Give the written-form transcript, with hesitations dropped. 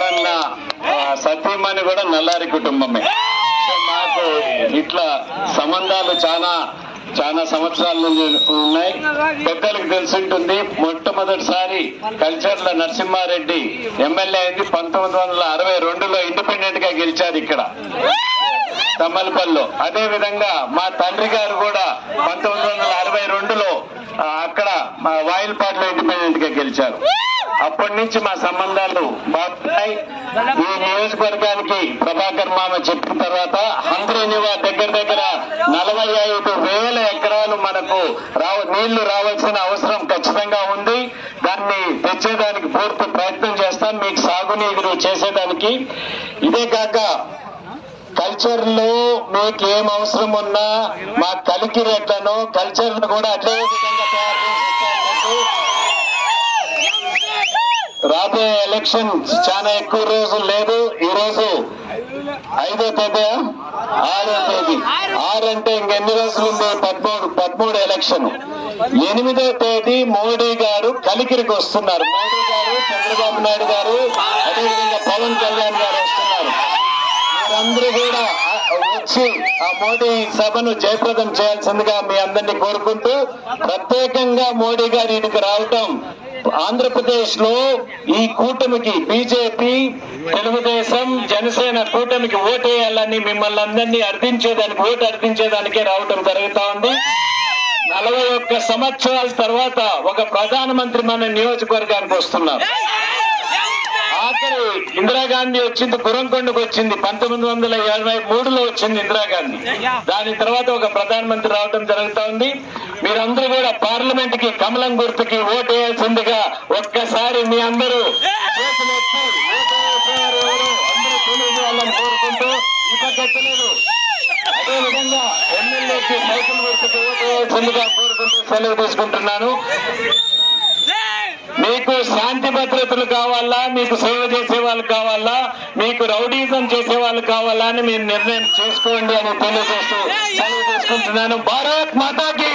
శివన్న సతీమణి కూడా నల్లారి కుటుంబమే. మాకు ఇట్లా సంబంధాలు చాలా సంవత్సరాల నుంచి ఉన్నాయి. పెద్దలకు తెలిసింటుంది. మొట్టమొదటిసారి కల్చర్ల నరసింహారెడ్డి ఎమ్మెల్యే అయింది 1962లో ఇండిపెండెంట్ గా గెలిచారు ఇక్కడ తమ్మలపల్లిలో. అదే విధంగా మా తండ్రి గారు కూడా 1962లో అక్కడ వాయిల్పాడులో ఇండిపెండెంట్ గా గెలిచారు. అప్పటి నుంచి మా సంబంధాలు బాగున్నాయి. ఈ నియోజకవర్గానికి ప్రభాకర్ మామ చెప్పిన తర్వాత హంద్రేనివా దగ్గర 45,000 ఎకరాలు మనకు నీళ్లు రావాల్సిన అవసరం ఖచ్చితంగా ఉంది. దాన్ని తెచ్చేదానికి పూర్తి ప్రయత్నం చేస్తాం, మీకు సాగునీరు చేసేదానికి. ఇదే కాక కల్చర్ లో మీకు ఏం అవసరం ఉన్నా మా కలికిరెట్లను కల్చర్ ను కూడా అదే విధంగా తయారు చేసిస్తాను. రాబోయే ఎలక్షన్ చాలా ఎక్కువ రోజులు లేదు. ఈ రోజు 5వ తేదీ 6వ తేదీ 6 అంటే ఇంకెన్ని రోజులు ఉంది? 13 ఎలక్షన్. 8వ తేదీ మోడీ గారు కలికిరికి వస్తున్నారు. మోడీ గారు, చంద్రబాబు నాయుడు గారు, అదేవిధంగా పవన్ కళ్యాణ్ గారు వస్తున్నారు. మీరందరూ కూడా వచ్చి ఆ మోడీ సభను జయప్రదం చేయాల్సిందిగా మీ అందరినీ కోరుకుంటూ, ప్రత్యేకంగా మోడీ గారు ఇక్కడికి రావటం ఆంధ్రప్రదేశ్ లో ఈ కూటమికి బీజేపీ, తెలుగుదేశం, జనసేన కూటమికి ఓటేయాలని మిమ్మల్ని అందరినీ అర్థించేదానికే రావటం జరుగుతా ఉంది. 41 సంవత్సరాల తర్వాత ఒక ప్రధానమంత్రి మన నియోజకవర్గానికి వస్తున్నారు. ఆఖరి ఇందిరాగాంధీ వచ్చింది గురంకొండకు వచ్చింది, 1973లో వచ్చింది ఇందిరాగాంధీ. దాని తర్వాత ఒక ప్రధానమంత్రి రావడం జరుగుతా ఉంది. మీరందరూ కూడా పార్లమెంట్ కి కమలం గుర్తుకి ఓటు వేయాల్సిందిగా ఒక్కసారి మీ అందరూ అందరూ కోరుకుంటూ ఈ పద్ధతులు అదేవిధంగా ఎమ్మెల్యేకి సైకిల్ గుర్తుకి ఓటు వేయాల్సిందిగా కోరుకుంటూ సెలవు తీసుకుంటున్నాను. మీకు శాంతి భద్రతలు కావాలా, మీకు సేవ చేసే వాళ్ళు కావాలా, మీకు రౌడీజం చేసే వాళ్ళు కావాలా అని మీరు నిర్ణయం చేసుకోండి అని తెలియజేస్తూ సెలవు తీసుకుంటున్నాను. భారత్ మాతాకి